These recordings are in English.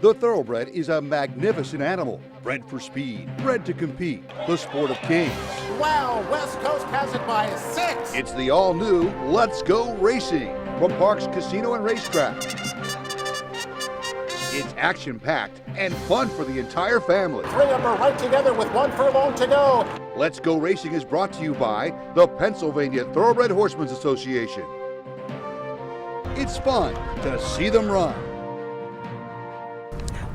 The thoroughbred is a magnificent animal, bred for speed, bred to compete, the sport of kings. Wow, West Coast has it by 6. It's the all-new Let's Go Racing from Parks Casino and Racetrack. It's action-packed and fun for the entire family. 3 of them are right together with 1 furlong to go. Let's Go Racing is brought to you by the Pennsylvania Thoroughbred Horsemen's Association. It's fun to see them run.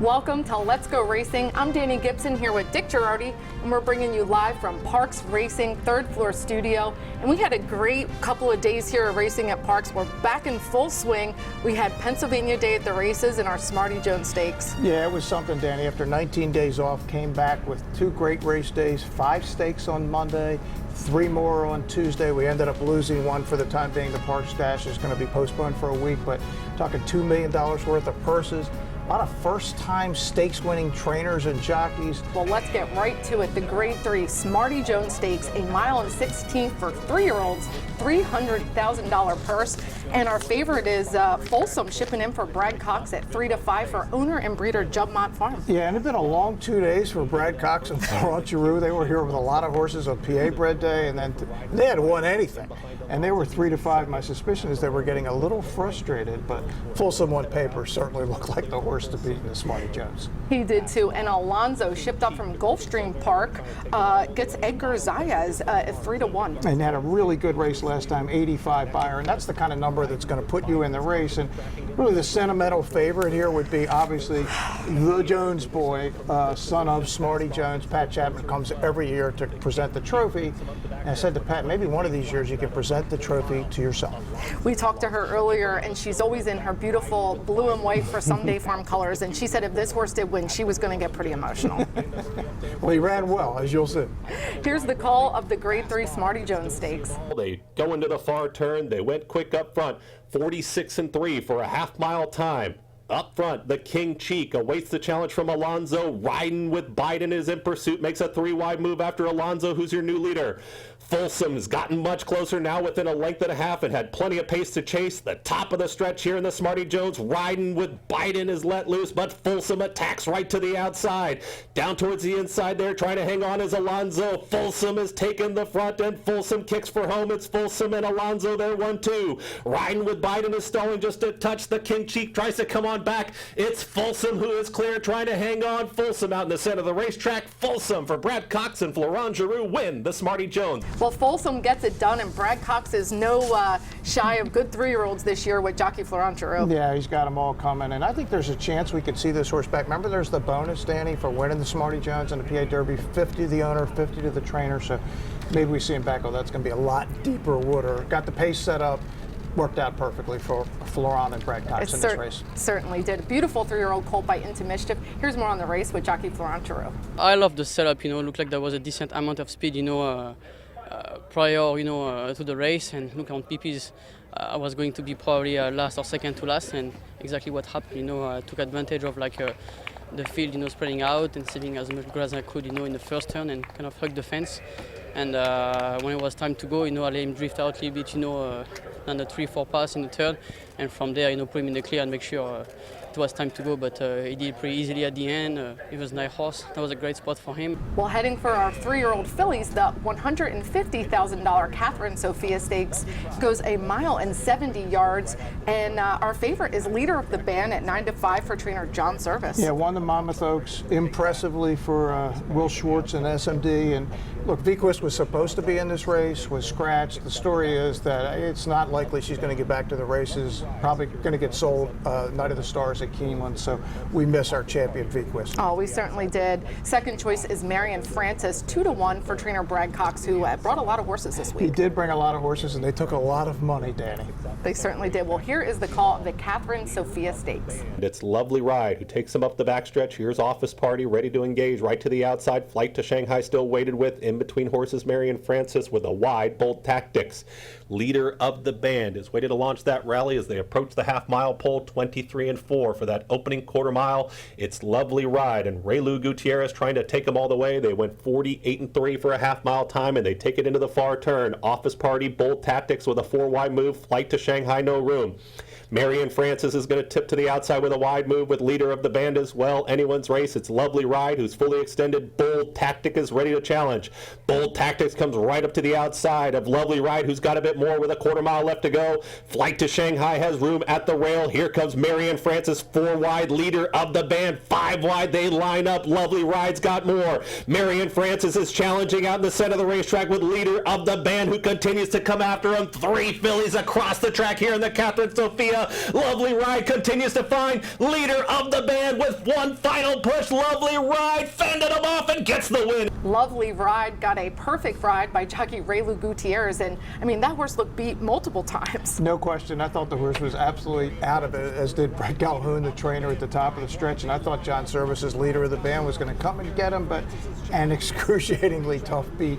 Welcome to Let's Go Racing. I'm Danny Gibson here with Dick Girardi, and we're bringing you live from Parks Racing third floor studio. And we had a great couple of days here at racing at Parks. We're back in full swing. We had Pennsylvania Day at the races and our Smarty Jones Stakes. Yeah, it was something, Danny. After 19 days off, came back with 2 great race days, 5 stakes on Monday, 3 more on Tuesday. We ended up losing one for the time being. The Parks Dash is going to be postponed for a week, but talking $2 million worth of purses. A lot of first-time stakes-winning trainers and jockeys. Well, let's get right to it. The Grade 3 Smarty Jones Stakes, a mile and 16 for 3-year-olds, $300,000 purse. And our favorite is Folsom, shipping in for Brad Cox at 3 to 5 for owner and breeder Jumpmont Farm. Yeah, and it's been a long 2 days for Brad Cox and Florent Giroux. They were here with a lot of horses on PA Bred Day, and then they hadn't won anything. And they were 3 to 5. My suspicion is they were getting a little frustrated, but Folsom on paper certainly looked like the horse to beat in the Smarty Jones. He did too. And Alonzo, shipped up from Gulfstream Park, gets Edgar Zayas at 3 to 1. And had a really good race last time, 85 buyer, and that's the kind of number that's going to put you in the race. And really the sentimental favorite here would be obviously the Jones boy, son of Smarty Jones. Pat Chapman comes every year to present the trophy. And I said to Pat, maybe one of these years you can present the trophy to yourself. We talked to her earlier, and she's always in her beautiful blue and white for Someday Farm colors, and she said if this horse did win, she was going to get pretty emotional. Well, he ran well, as you'll see. Here's the call of the Grade 3 Smarty Jones Stakes. They go into the far turn. They went quick up front, 46-3 for a half-mile time. Up front, the King Cheek awaits the challenge from Alonzo. Riding with Biden is in pursuit, makes a 3-wide move after Alonzo, who's your new leader. Folsom's gotten much closer now, within a length and a half, and had plenty of pace to chase. The top of the stretch here in the Smarty Jones. Riding with Biden is let loose, but Folsom attacks right to the outside. Down towards the inside there, trying to hang on is Alonzo. Folsom is taking the front, and Folsom kicks for home. It's Folsom and Alonzo there, 1-2. Riding with Biden is stalling just a touch. The King Cheek tries to come on back. It's Folsom who is clear, trying to hang on. Folsom out in the center of the racetrack. Folsom for Brad Cox and Florent Giroux win the Smarty Jones. Well, Folsom gets it done, and Brad Cox is no shy of good 3-year-olds this year with Jockey Florent Giroux. Yeah, he's got them all coming, and I think there's a chance we could see this horse back. Remember, there's the bonus, Danny, for winning the Smarty Jones and the PA Derby, 50 to the owner, 50 to the trainer, so maybe we see him back. Oh, that's going to be a lot deeper water. Got the pace set up. Worked out perfectly for Florent and Brad Cox in this race. Certainly did. Beautiful 3-year-old colt by Into Mischief. Here's more on the race with Jockey Florent Giroux. I love the setup, it looked like there was a decent amount of speed, prior, to the race, and look on PPs. I was going to be probably last or second to last, and exactly what happened, I took advantage of the field, spreading out and saving as much grass as I could, in the first turn and kind of hug the fence. And when it was time to go, I let him drift out a little bit, on the 3-4 pass in the third, and from there, put him in the clear and make sure it was time to go. But he did pretty easily at the end. He was a nice horse. That was a great spot for him. Well, heading for our 3-year-old fillies, the $150,000 Catherine Sophia Stakes goes a mile and 70 yards, and our favorite is leader of the band at 9 to 5 for trainer John Service. Yeah, won the Monmouth Oaks impressively for Will Schwartz and SMD. And look, Vequist was supposed to be in this race, was scratched. The story is that it's not likely she's going to get back to the races. Probably going to get sold Night of the Stars at Keeneland. So we miss our champion Vequist. Oh, we certainly did. Second choice is Marion Francis, 2 to 1 for trainer Brad Cox, who brought a lot of horses this week. He did bring a lot of horses, and they took a lot of money, Danny. They certainly did. Well, here is the call of the Catherine Sophia Stakes. It's Lovely Ride who takes him up the backstretch. Here's Office Party ready to engage right to the outside. Flight to Shanghai still waited with in between horses Marion Francis with a wide, bold Tactics. Leader of the band is waiting to launch that rally as they approach the half-mile pole, 23-4 for that opening quarter mile. It's Lovely Ride and Raylu Gutierrez trying to take them all the way. They went 48-3 for a half-mile time, and they take it into the far turn. Office Party, Bold Tactics with a 4-wide move. Flight to Shanghai, No Room. Marion Francis is going to tip to the outside with a wide move with leader of the band as well. Anyone's race. It's Lovely Ride, who's fully extended. Bold Tactic is ready to challenge. Bold Tactics comes right up to the outside of Lovely Ride, who's got a bit more with a quarter mile left to go. Flight to Shanghai has room at the rail. Here comes Marion Francis, 4 wide, leader of the band. 5 wide, they line up. Lovely Ride's got more. Marion Francis is challenging out in the center of the racetrack with leader of the band, who continues to come after him. 3 fillies across the track here in the Catherine Sophia. Lovely Ride continues to find leader of the band with one final push. Lovely Ride fended him off and gets the win. Lovely Ride got a perfect ride by jockey Raylu Gutierrez, and I mean, that horse looked beat multiple times. No question. I thought the horse was absolutely out of it, as did Brett Calhoun, the trainer, at the top of the stretch. And I thought John Service's leader of the band was going to come and get him, but an excruciatingly tough beat.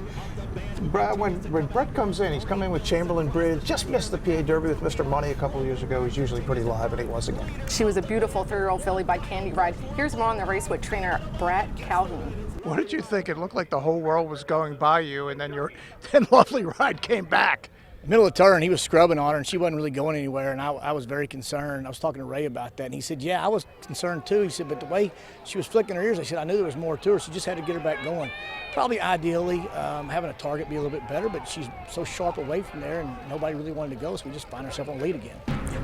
When Brett comes in, he's coming in with Chamberlain Bridge, just missed the PA Derby with Mr. Money a couple of years ago. He's usually pretty live, and he was again. She was a beautiful 3-year-old filly by Candy Ride. Here's more on the race with trainer Brett Calhoun. What did you think? It looked like the whole world was going by you, and then Lovely Ride came back. Middle of the turn, he was scrubbing on her, and she wasn't really going anywhere, and I was very concerned. I was talking to Ray about that, and he said, yeah, I was concerned too. He said, but the way she was flicking her ears, I said, I knew there was more to her, so just had to get her back going. Probably ideally having a target be a little bit better, but she's so sharp away from there, and nobody really wanted to go, so we just find ourselves on lead again.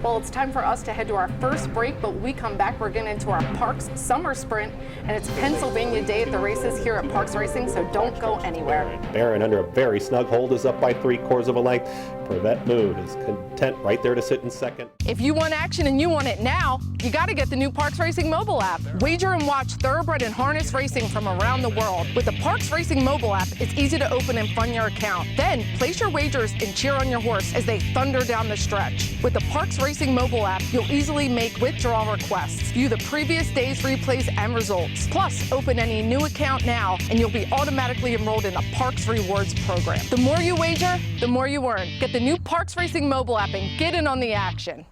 Well, it's time for us to head to our first break, but when we come back, we're getting into our Parks Summer Sprint, and it's Pennsylvania Day at the races here at Parks Racing, so don't go anywhere. Barron, under a very snug hold, is up by 3/4 of a length. Prevent Mood is content right there to sit in second. If you want action and you want it now, you got to get the new Parks Racing mobile app. Wager and watch thoroughbred and harness racing from around the world. With the Parks Racing mobile app, it's easy to open and fund your account. Then place your wagers and cheer on your horse as they thunder down the stretch. With the Parks Racing mobile app, you'll easily make withdrawal requests, view the previous day's replays and results. Plus, open any new account now, and you'll be automatically enrolled in the Parks Rewards program. The more you wager, the more you earn. Get the new Parks Racing mobile app and get in on the action.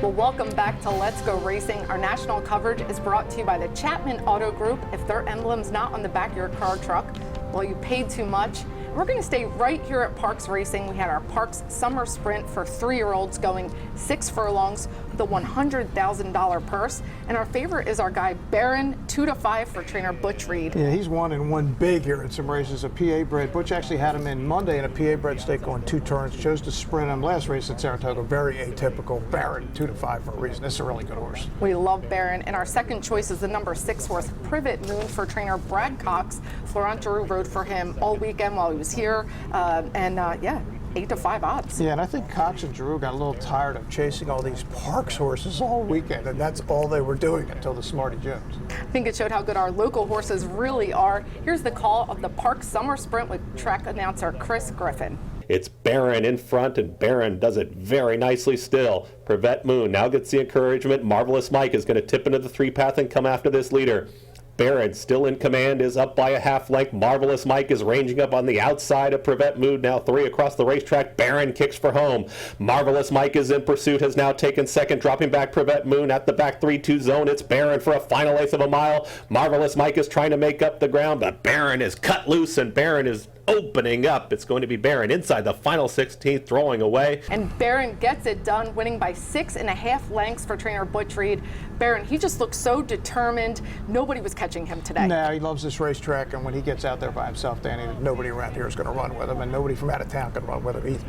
Well, welcome back to Let's Go Racing. Our national coverage is brought to you by the Chapman Auto Group. If their emblem's not on the back of your car or truck, well, you paid too much. We're going to stay right here at Parks Racing. We had our Parks Summer Sprint for 3-year-olds going 6 furlongs with a $100,000 purse. And our favorite is our guy Barron, 2-5 for trainer Butch Reed. Yeah, he's won big here at some races. A PA bred. Butch actually had him in Monday in a PA bred stake going 2 turns. Chose to sprint him last race at Saratoga. Very atypical. Barron, 2-5 for a reason. This is a really good horse. We love Barron. And our second choice is the number 6 horse, Privet Moon, for trainer Brad Cox. Florent Giroux rode for him all weekend while he was here. Yeah, 8-5 odds. Yeah, and I think Cox and Giroux got a little tired of chasing all these Parks horses all weekend, and that's all they were doing until the Smarty Jones. I think it showed how good our local horses really are. Here's the call of the Parks Summer Sprint with track announcer Chris Griffin. It's Barron in front, and Barron does it very nicely still. Privet Moon now gets the encouragement. Marvelous Mike is going to tip into the 3-path and come after this leader. Barron, still in command, is up by a half length. Marvelous Mike is ranging up on the outside of Privet Mood, now 3 across the racetrack. Barron kicks for home. Marvelous Mike is in pursuit, has now taken second, dropping back Privet Moon at the back 3-2 zone. It's Barron for a final 1/8 of a mile. Marvelous Mike is trying to make up the ground, but Barron is cut loose, and Barron is opening up. It's going to be Barron inside the final 16th, throwing away. And Barron gets it done, winning by 6.5 lengths for trainer Butch Reed. Barron, he just looks so determined. Nobody was catching him today. No, he loves this racetrack, and when he gets out there by himself, Danny, nobody around here is going to run with him, and nobody from out of town can run with him either.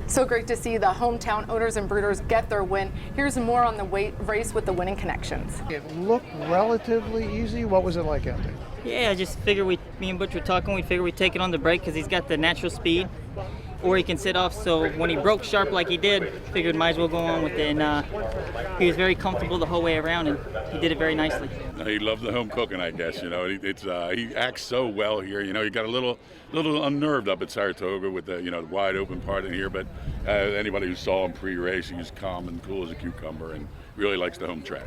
So great to see the hometown owners and breeders get their win. Here's more on the race with the winning connections. It looked relatively easy. What was it like out there? Yeah, I just figured me and Butch were talking, we figured we'd take it on the break because he's got the natural speed, or he can sit off. So when he broke sharp like he did, figured might as well go on with it. And he was very comfortable the whole way around, and he did it very nicely. He loves the home cooking, I guess. You know, he acts so well here. You know, he got a little A little unnerved up at Saratoga with the the wide open part in here, but anybody who saw him pre-race, he's calm and cool as a cucumber and really likes the home track.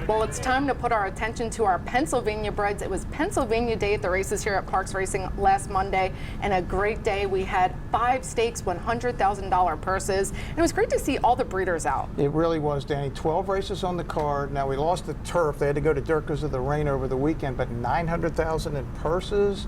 Well, it's time to put our attention to our Pennsylvania breds. It was Pennsylvania Day at the races here at Parks Racing last Monday, and a great day. We had 5 stakes, $100,000 purses, and it was great to see all the breeders out. It really was, Danny. 12 races on the card. Now, we lost the turf. They had to go to dirt because of the rain over the weekend, but $900,000 in purses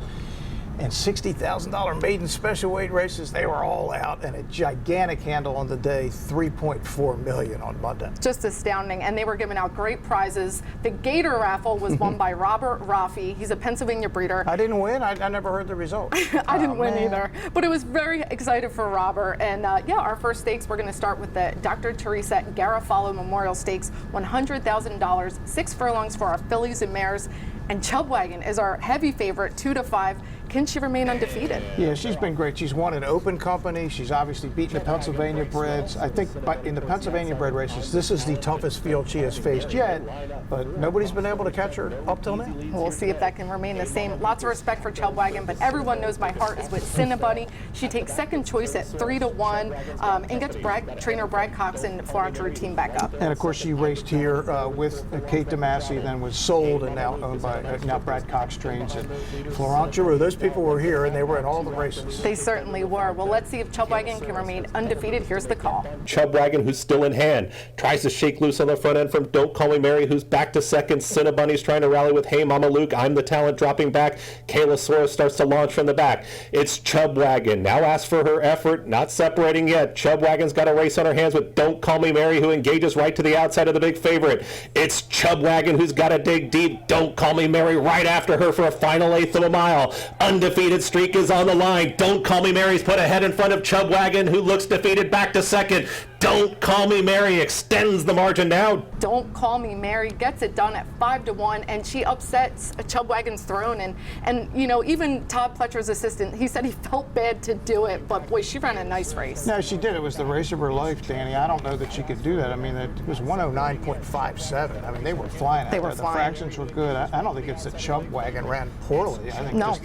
and $60,000 maiden special weight races. They were all out, and a gigantic handle on the day, $3.4 million on Monday. Just astounding, and they were giving out great prizes. The Gator raffle was won by Robert Raffy. He's a Pennsylvania breeder. I didn't win. I never heard the result. I didn't win either, but it was very excited for Robert. And yeah, our first stakes, we're going to start with the Dr. Teresa Garofalo Memorial Stakes, $100,000, 6 furlongs for our fillies and mares. And Chubwagon is our heavy favorite, 2 to 5. Can she remain undefeated? Yeah, she's been great. She's won an open company. She's obviously beaten the Pennsylvania breds. I think in the Pennsylvania bred races, this is the toughest field she has faced yet, but nobody's been able to catch her up till now. We'll see if that can remain the same. Lots of respect for Chubwagon, but everyone knows my heart is with Cinnabunny. She takes second choice at 3 to 1 and gets trainer Brad Cox and Florence Routine back up. And of course, she raced here with Kate DeMasi, then was sold and now owned by now Brad Cox trains and Florence Giroux. Those people were here and they were in all the races. They certainly were. Well, let's see if Chubwagon can remain undefeated. Here's the call. Chubwagon, who's still in hand, tries to shake loose on the front end from Don't Call Me Mary, who's back to second. Cinnabunny's trying to rally with Hey Mama Luke, I'm the Talent dropping back. Kayla Suarez starts to launch from the back. It's Chubwagon. Now asks for her effort, not separating yet. Chubwagon's got a race on her hands with Don't Call Me Mary, who engages right to the outside of the big favorite. It's Chubwagon who's got to dig deep. Don't Call Me Mary right after her for a final 1/8 of a mile. Undefeated streak is on the line. Don't Call Me Mary's put ahead in front of Chubwagon, who looks defeated, back to second. Don't Call Me Mary extends the margin now. Don't Call Me Mary gets it done at 5 to 1, and she upsets Chubwagon's throne. And you know, even Todd Pletcher's assistant, he said he felt bad to do it, but boy, she ran a nice race. No, she did. It was the race of her life, Danny. I don't know that she could do that. I mean, it was 109.57. I mean, they were flying. They were flying. The fractions were good. I don't think it's that Chubwagon ran poorly. I think just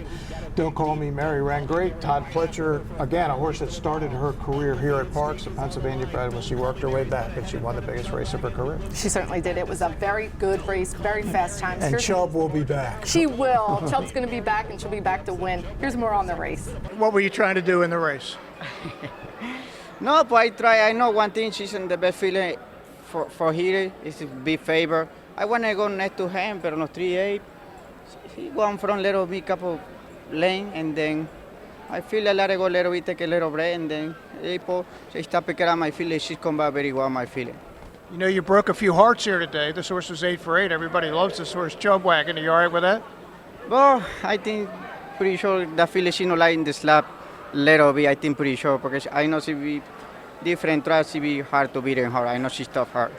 Don't Call Me Mary ran great. Todd Pletcher, again, a horse that started her career here at Parks, the Pennsylvania bred, when she worked her way back and she won the biggest race of her career. She certainly did. It was a very good race, very fast times. And Chubb will be back. She will. Chubb's going to be back, and she'll be back to win. Here's more on the race. What were you trying to do in the race? No, but I know one thing, she's in the best feeling for here. It's a big favor. I want to go next to him, but on 3-8. He won from little bit couple lane, and then I feel a lot of go little bit, take a little break, and then she stop picking up my feeling. She's come back very well, my feeling. You know, you broke a few hearts here today. This horse was 8 for 8. Everybody loves this horse, Chubwagon. Are you all right with that? Well, I think pretty sure that feeling she no like in the slap little bit. I think pretty sure because I know she be different tracks. She be hard to beat in her. I know she's tough hard.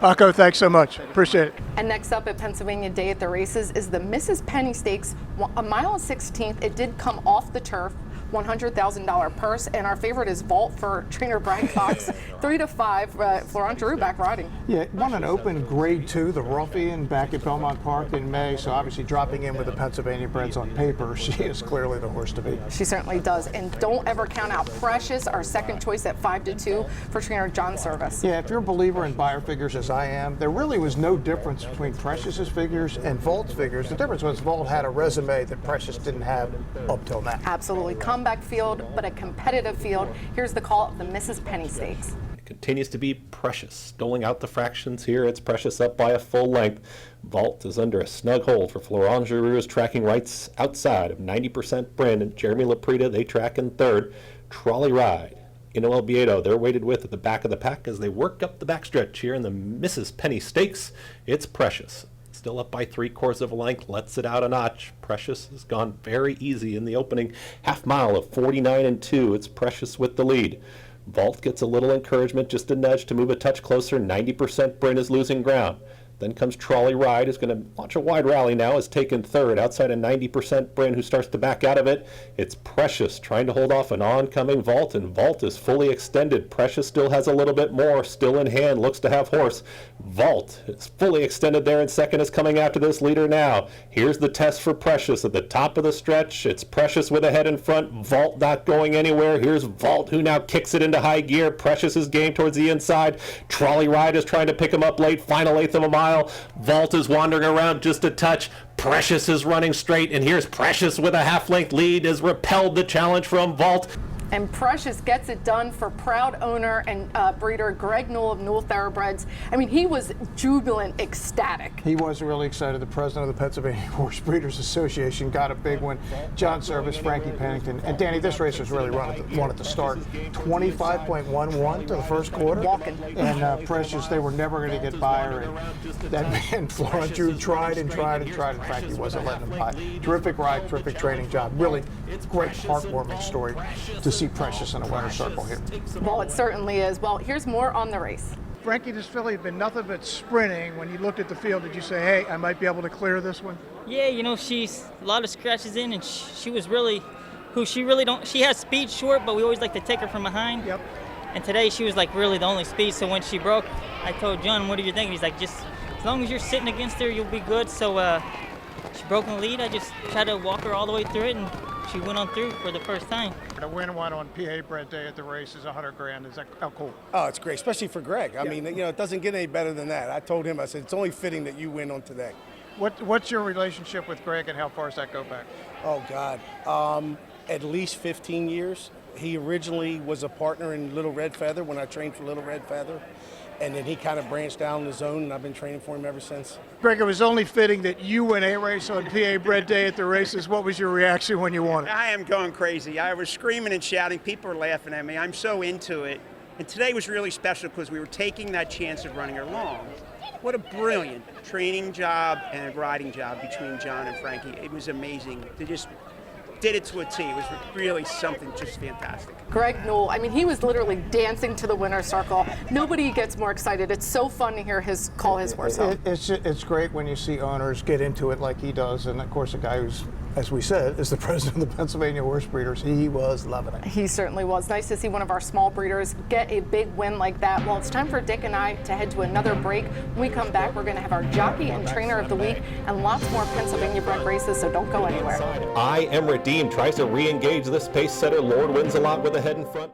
Paco, thanks so much. Appreciate it. And next up at Pennsylvania Day at the races is the Mrs. Penny Stakes, a mile and 16th. It did come off the turf, $100,000 purse, and our favorite is Vault for trainer Brad Cox, 3 to 5. Florence Giroux back riding. Yeah, won an open grade 2, the Ruffian, back at Belmont Park in May. So obviously dropping in with the Pennsylvania breds on paper, she is clearly the horse to beat. She certainly does. And don't ever count out Precious, our second choice at 5 to 2 for trainer John Service. Yeah, if you're a believer in buyer figures as I am, there really was no difference between Precious's figures and Vault's figures. The difference was Vault had a resume that Precious didn't have up till now. Absolutely. Comeback field, but a competitive field. Here's the call of the Mrs. Penny Stakes. It continues to be Precious. Doling out the fractions here. It's Precious up by a full length. Vault is under a snug hold for Florence Giroux is tracking right outside of 90% Brandon. Jeremy Laprida, they track in third. Trolley Ride. Ino Albieto, they're weighted with at the back of the pack as they work up the backstretch here in the Mrs. Penny Stakes. It's Precious. Still up by 3/4 of a length, lets it out a notch. Precious has gone very easy in the opening half mile of 49 2. It's Precious with the lead. Vault gets a little encouragement, just a nudge to move a touch closer. 90% Bryn is losing ground. Then comes Trolley Ride, who's going to launch a wide rally now, is taken third outside a 90% Bryn, who starts to back out of it. It's Precious trying to hold off an oncoming Vault, and Vault is fully extended. Precious still has a little bit more, still in hand, looks to have horse. Vault is fully extended there, and second is coming after this leader now. Here's the test for Precious at the top of the stretch. It's Precious with a head in front, Vault not going anywhere. Here's Vault, who now kicks it into high gear. Precious is game towards the inside. Trolley Ride is trying to pick him up late, final eighth of a mile. Vault is wandering around just a touch. Precious is running straight, and here's Precious with a half-length lead, has repelled the challenge from Vault. And Precious gets it done for proud owner and breeder Greg Newell of Newell Thoroughbreds. I mean, he was jubilant, ecstatic. He was really excited. The president of the Pennsylvania Horse Breeders Association got a big one. John Service, Frankie Pennington. And Danny, this race was really won at the start. 25.11 to the first quarter. Walking. And Precious, they were never going to get by her. And that man, Florent Drew, tried, and Frankie wasn't letting him by. Terrific ride, terrific training job. Really great, heartwarming story to see Precious in a winner's circle here. Well, it certainly is. Well, here's more on the race. Frankie, this filly had been nothing but sprinting. When you looked at the field, did you say, hey, I might be able to clear this one? Yeah, you know, she's a lot of scratches in, and she was really who she really don't. She has speed short, but we always like to take her from behind. Yep. And today she was like really the only speed. So when she broke, I told John, "What are you thinking?" He's like, "Just as long as you're sitting against her, you'll be good." So she broke in the lead. I just tried to walk her all the way through it, and she went on through for the first time. To win one on PA Bred Day at the race is $100,000. Is that how cool? Oh, it's great, especially for Greg. I mean, you know, it doesn't get any better than that. I told him, I said, it's only fitting that you win on today. What's your relationship with Greg, and how far does that go back? Oh, God. At least 15 years. He originally was a partner in Little Red Feather when I trained for Little Red Feather. And then he kind of branched down on his own, and I've been training for him ever since. Greg, it was only fitting that you win a race on PA Bred Day at the races. What was your reaction when you won it? I am going crazy. I was screaming and shouting. People are laughing at me. I'm so into it. And today was really special because we were taking that chance of running her long. What a brilliant training job and riding job between John and Frankie. It was amazing. They just did it to a T. It was really something just fantastic. Greg Newell, I mean, he was literally dancing to the winner's circle. Nobody gets more excited. It's so fun to hear call his horse home. It's great when you see owners get into it like he does. And of course, a guy who's, as we said, is the president of the Pennsylvania Horse Breeders. He was loving it. He certainly was. Nice to see one of our small breeders get a big win like that. Well, it's time for Dick and I to head to another break. When we come back, we're going to have our jockey and trainer of the week and lots more Pennsylvania bred races, so don't go anywhere. I Am Redeemed tries to re-engage this pace setter. Lord wins a lot with a head in front.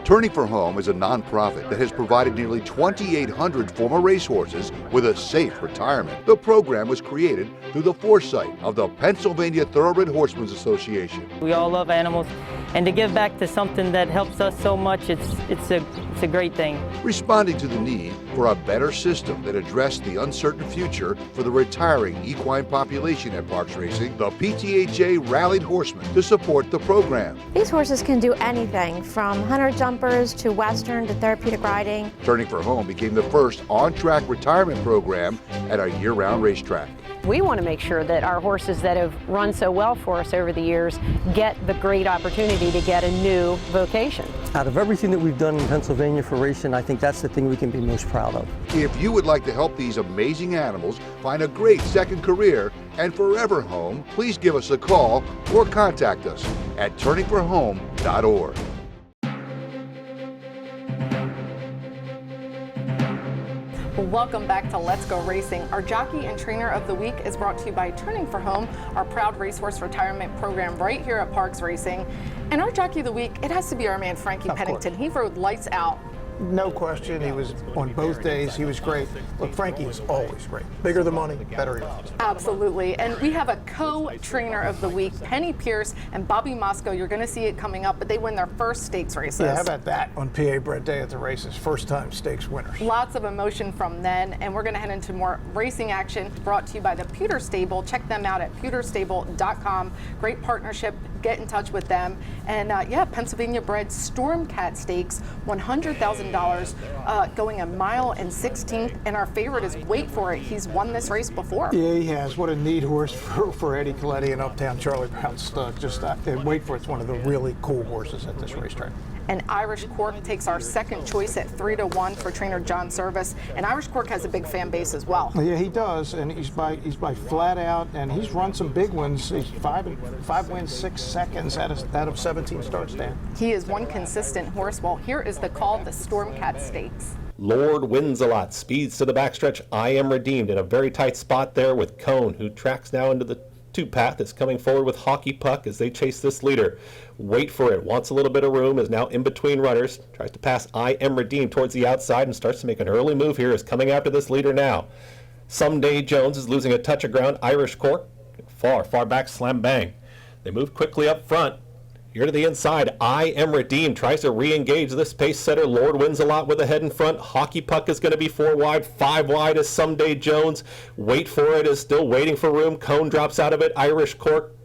Turning for Home is a nonprofit that has provided nearly 2,800 former racehorses with a safe retirement. The program was created through the foresight of the Pennsylvania Thoroughbred Horsemen's Association. We all love animals, and to give back to something that helps us so much, it's a great thing. Responding to the need for a better system that addressed the uncertain future for the retiring equine population at Parks Racing, the PTHA rallied horsemen to support the program. These horses can do anything from hunter jumpers to western to therapeutic riding. Turning for Home became the first on-track retirement program at a year-round racetrack. We want to make sure that our horses that have run so well for us over the years get the great opportunity to get a new vocation. Out of everything that we've done in Pennsylvania for racing, I think that's the thing we can be most proud of. If you would like to help these amazing animals find a great second career and forever home, please give us a call or contact us at turningforhome.org. Welcome back to Let's Go Racing. Our jockey and trainer of the week is brought to you by Turning for Home, our proud racehorse retirement program right here at Parks Racing. And our jockey of the week, it has to be our man Frankie Pennington. He rode lights out. No question, he was on both days. He was great. Look, Frankie is always great. Bigger the money, better he is. Absolutely. And we have a co-trainer of the week, Penny Pierce and Bobby Moscow. You're going to see it coming up, but they win their first stakes races. Yeah, how about that on PA Bred Day at the races? First time stakes winners. Lots of emotion from then, and we're going to head into more racing action brought to you by the Pewter Stable. Check them out at pewterstable.com. Great partnership. Get in touch with them. And yeah, Pennsylvania bred Stormcat Stakes, $100,000, going 1 mile and 16th. And our favorite is Wait For It. He's won this race before. Yeah, he has. What a neat horse for Eddie Coletti and Uptown Charlie Brown stud. Just Wait For It's one of the really cool horses at this racetrack. And Irish Cork takes our second choice at 3-1 for trainer John Service. And Irish Cork has a big fan base as well. Yeah, he does, and he's by Flat Out, and he's run some big ones. He's five wins, 6 seconds out of 17 starts, Dan. He is one consistent horse. Well, here is the call of the Stormcat Stakes. Lord Wins a Lot speeds to the backstretch. I Am Redeemed in a very tight spot there with Cone, who tracks now into the two-path. Is coming forward with Hockey Puck as they chase this leader. Wait for It wants a little bit of room, is now in between runners, tries to pass I Am Redeemed towards the outside and starts to make an early move here, is coming after this leader now. Someday Jones is losing a touch of ground. Irish Cork, far back, Slam Bang. They move quickly up front. Here to the inside, I Am Redeemed tries to re-engage this pace setter. Lord Wins a Lot with a head in front. Hockey Puck is going to be 4 wide. 5 wide is Someday Jones. Wait for It is still waiting for room. Cone drops out of it. Irish Cork,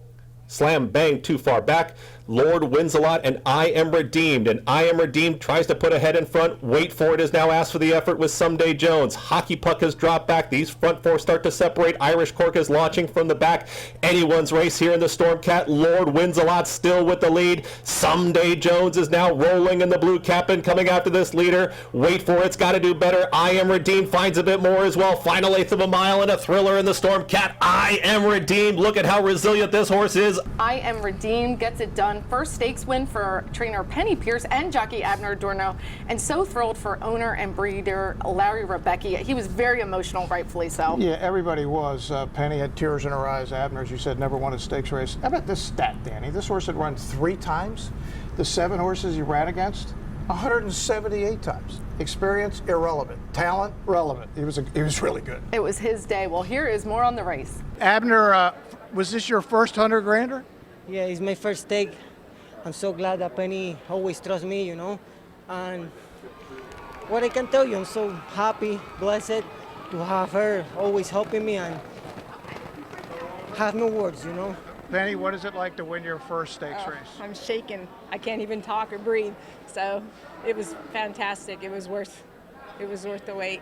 Slam Bang too far back. Lord Wins a Lot and I Am Redeemed. And I Am Redeemed tries to put a head in front. Wait for It is now asked for the effort with Someday Jones. Hockey Puck has dropped back. These front 4 start to separate. Irish Cork is launching from the back. Anyone's race here in the Stormcat. Lord Wins a Lot still with the lead. Someday Jones is now rolling in the blue cap and coming after this leader. Wait for It's got to do better. I Am Redeemed finds a bit more as well. Final 1/8 of a mile and a thriller in the Stormcat. I Am Redeemed. Look at how resilient this horse is. I Am Redeemed gets it done. First stakes win for trainer Penny Pierce and jockey Abner Dorno, and so thrilled for owner and breeder Larry Rebecki. He was very emotional, rightfully so. Yeah, everybody was. Penny had tears in her eyes. Abner, as you said, never won a stakes race. How about this stat, Danny? This horse had run 3 times. The 7 horses he ran against, 178 times. Experience, irrelevant. Talent, relevant. He was really good. It was his day. Well, here is more on the race. Abner, was this your first 100-grander? Yeah, it's my first stake. I'm so glad that Penny always trusts me, you know. And what I can tell you, I'm so happy, blessed to have her always helping me and have no words, you know. Penny, what is it like to win your first stakes race? I'm shaking. I can't even talk or breathe. So it was fantastic. It was worth the wait.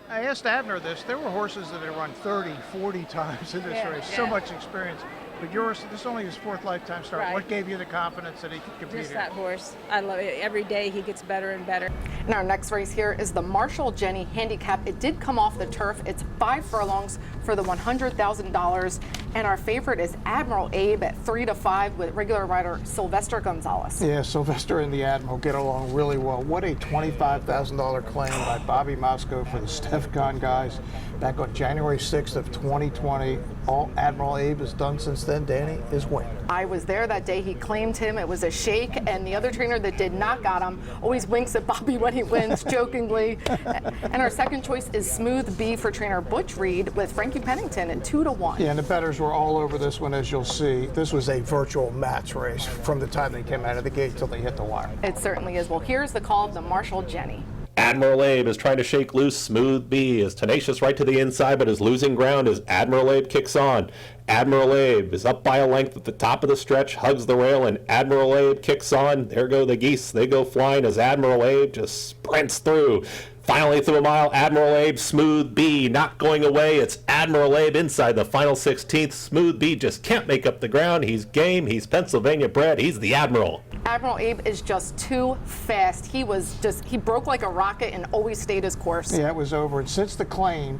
I asked Abner this. There were horses that had run 30, 40 times in this race. So much experience. But yours, this is only his 4th lifetime start. Right. What gave you the confidence that he could compete Just here? that horse. I love it. Every day he gets better and better. And our next race here is the Marshall Jenny Handicap. It did come off the turf. It's 5 furlongs for the $100,000. And our favorite is Admiral Abe at 3-5 with regular rider Sylvester Gonzalez. Yeah, Sylvester and the Admiral get along really well. What a $25,000 claim by Bobby Moscow for the Stefcon guys back on January 6th of 2020. All Admiral Abe has done since then, Danny, is win. I was there that day. He claimed him. It was a shake, and the other trainer that did not got him always winks at Bobby when he wins, jokingly. And our second choice is Smooth B for trainer Butch Reed with Frankie Pennington at 2-1. Yeah, and the bettors were all over this one, as you'll see. This was a virtual match race from the time they came out of the gate till they hit the wire. It certainly is. Well, here's the call of the Marshall Jenny. Admiral Abe is trying to shake loose. Smooth B is tenacious right to the inside, but is losing ground as Admiral Abe kicks on. Admiral Abe is up by a length at the top of the stretch, hugs the rail, and Admiral Abe kicks on. There go the geese. They go flying as Admiral Abe just sprints through. Finally through a mile, Admiral Abe, Smooth B not going away. It's Admiral Abe inside the final 16th. Smooth B just can't make up the ground. He's game. He's Pennsylvania bred. He's the Admiral. Admiral Abe is just too fast. He broke like a rocket and always stayed his course. Yeah, it was over. And since the claim,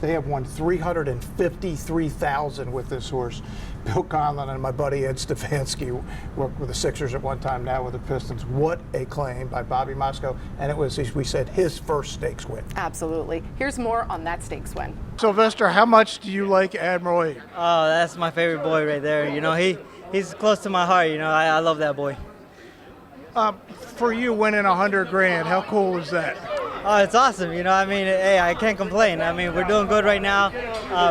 they have won $353,000 with this horse. Bill Conlon and my buddy Ed Stefanski worked with the Sixers at one time, now with the Pistons. What a claim by Bobby Moscow. And it was, as we said, his first stakes win. Absolutely. Here's more on that stakes win. Sylvester, how much do you like Admiral Abe? Oh, that's my favorite boy right there. You know, he's close to my heart. You know, I love that boy. For you winning $100,000, how cool is that? Oh, it's awesome. You know, I mean, hey, I can't complain. I mean, we're doing good right now.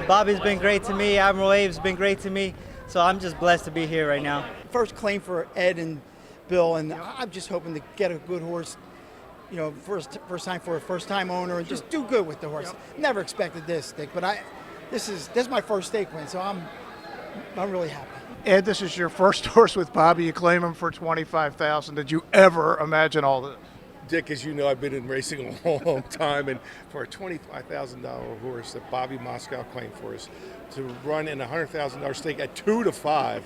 Bobby's been great to me. Admiral Abe's been great to me. So I'm just blessed to be here right now. First claim for Ed and Bill, and I'm just hoping to get a good horse, you know, first time for a first-time owner, and just do good with the horse. Never expected this stake, but this is my first stake win, so I'm really happy. Ed, this is your first horse with Bobby. You claim him for $25,000. Did you ever imagine all this? Dick, as you know, I've been in racing a long time, and for a $25,000 horse that Bobby Moscow claimed for us to run in a $100,000 stake at 2-5,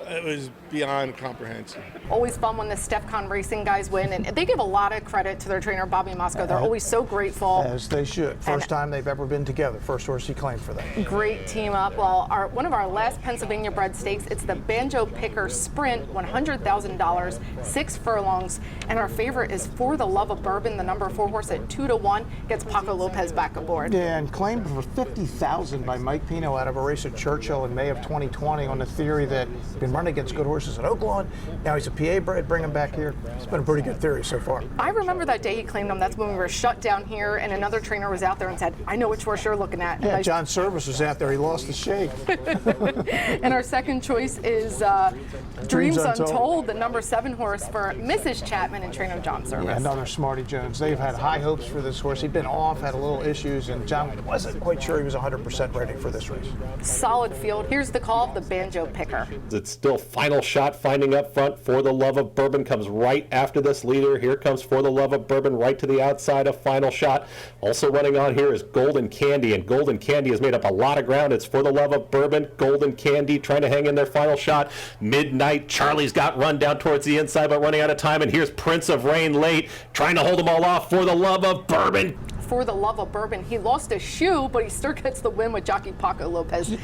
It was beyond comprehensive. Always fun when the StefCon Racing guys win, and they give a lot of credit to their trainer, Bobby Moscow. They're always so grateful. As they should. First time they've ever been together. First horse he claimed for them. Great team up. Well, one of our last Pennsylvania bred stakes, it's the Banjo Picker Sprint, $100,000, 6 furlongs, and our favorite is For the Love of Bourbon, the number 4 horse at 2-1, gets Paco Lopez back aboard. Yeah, and claimed for $50,000 by Mike Pino out of a race at Churchill in May of 2020 on the theory that he's been running against good horses at Oaklawn. Now he's a PA bred, bring him back here. It's been a pretty good theory so far. I remember that day he claimed him. That's when we were shut down here, and another trainer was out there and said, I know which horse you're looking at. Yeah, John Service was out there. He lost the shake. And our second choice is Dreams Untold, the number 7 horse for Mrs. Chapman and trainer John Service. Yeah, another Smarty Jones. They've had high hopes for this horse. He'd been off, had a little issues, and John wasn't quite sure he was 100% ready for this race. Solid field. Here's the call of the Banjo Picker. It's still final shot finding up front. For the Love of Bourbon comes right after this leader. Here comes For the Love of Bourbon right to the outside of final shot. Also running on here is Golden Candy, and Golden Candy has made up a lot of ground. It's For the Love of Bourbon, Golden Candy trying to hang in their final shot. Midnight, Charlie's got run down towards the inside but running out of time, and here's Prince of Rain late trying to hold them all off. For the Love of Bourbon. For the Love of Bourbon, he lost a shoe, but he still gets the win with jockey Paco Lopez.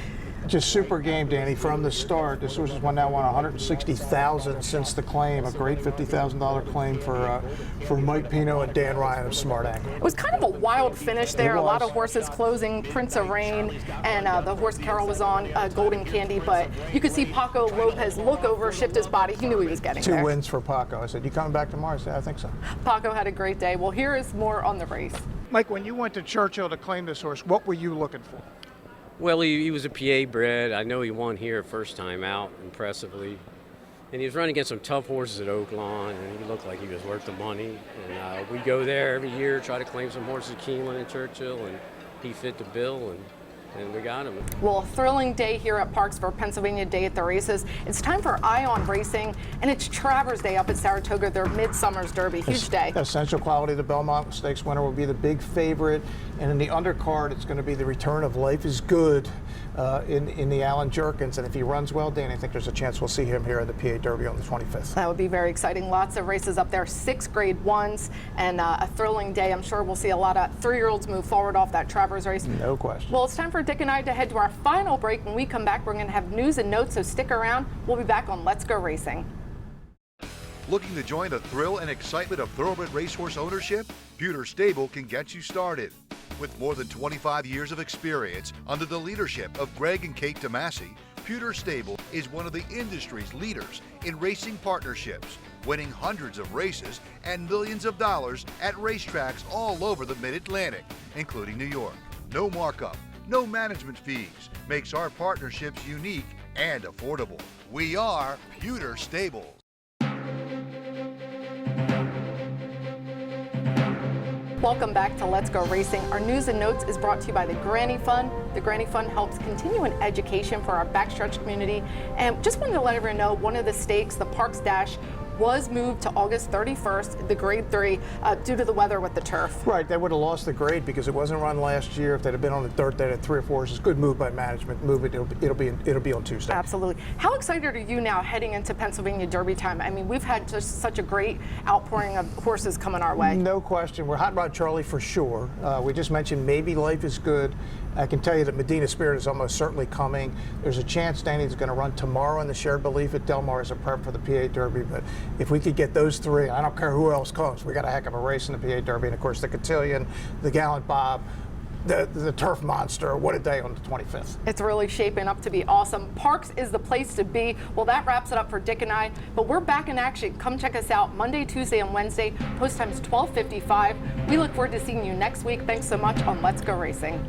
Just super game, Danny, from the start. This horse has won $160,000 since the claim. A great $50,000 claim for Mike Pino and Dan Ryan of Smart Angle. It was kind of a wild finish there. A lot of horses closing. Prince of Rain and the horse Carol was on, Golden Candy, but you could see Paco Lopez look over, shift his body. He knew he was getting there. 2 wins for Paco. I said, you coming back tomorrow? I said, I think so. Paco had a great day. Well, here is more on the race. Mike, when you went to Churchill to claim this horse, what were you looking for? Well, he was a PA bred. I know he won here first time out impressively. And he was running against some tough horses at Oaklawn, and he looked like he was worth the money. And we go there every year, try to claim some horses at Keeneland and Churchill, and he fit the bill, and we got him. Well, a thrilling day here at Parks for Pennsylvania Day at the Races. It's time for Ion Racing, and it's Travers Day up at Saratoga, their Midsummer's Derby. Huge day. Essential Quality, the Belmont Stakes winner, will be the big favorite. And in the undercard, it's going to be the return of Life is Good in the Alan Jerkins. And if he runs well, Dan, I think there's a chance we'll see him here at the PA Derby on the 25th. That would be very exciting. Lots of races up there, 6 Grade 1s, and a thrilling day. I'm sure we'll see a lot of 3-year-olds move forward off that Travers race. No question. Well, it's time for Dick and I to head to our final break. When we come back, we're going to have news and notes, so stick around. We'll be back on Let's Go Racing. Looking to join the thrill and excitement of thoroughbred racehorse ownership? Pewter Stable can get you started. With more than 25 years of experience under the leadership of Greg and Kate DeMasi, Pewter Stable is one of the industry's leaders in racing partnerships, winning hundreds of races and millions of dollars at racetracks all over the Mid-Atlantic, including New York. No markup, no management fees, makes our partnerships unique and affordable. We are Pewter Stable. Welcome back to Let's Go Racing. Our news and notes is brought to you by the Granny Fund. The Granny Fund helps continuing education for our backstretch community. And just wanted to let everyone know, one of the stakes, the Parks Dash, was moved to August 31st, the Grade 3, due to the weather with the turf. Right, they would have lost the grade because it wasn't run last year. If they'd have been on the dirt, they'd have 3 or 4 horses. Good move by management. Move it. It'll be on Tuesday. Absolutely. How excited are you now heading into Pennsylvania Derby time? I mean, we've had just such a great outpouring of horses coming our way. No question. We're Hot Rod Charlie for sure. We just mentioned maybe Life is Good. I can tell you that Medina Spirit is almost certainly coming. There's a chance Danny's going to run tomorrow in the Shared Belief at Del Mar as a prep for the PA Derby. But if we could get those 3, I don't care who else comes. We got a heck of a race in the PA Derby. And of course, the Cotillion, the Gallant Bob, the Turf Monster. What a day on the 25th. It's really shaping up to be awesome. Parks is the place to be. Well, that wraps it up for Dick and I, but we're back in action. Come check us out Monday, Tuesday, and Wednesday. Post time's 12:55. We look forward to seeing you next week. Thanks so much on Let's Go Racing.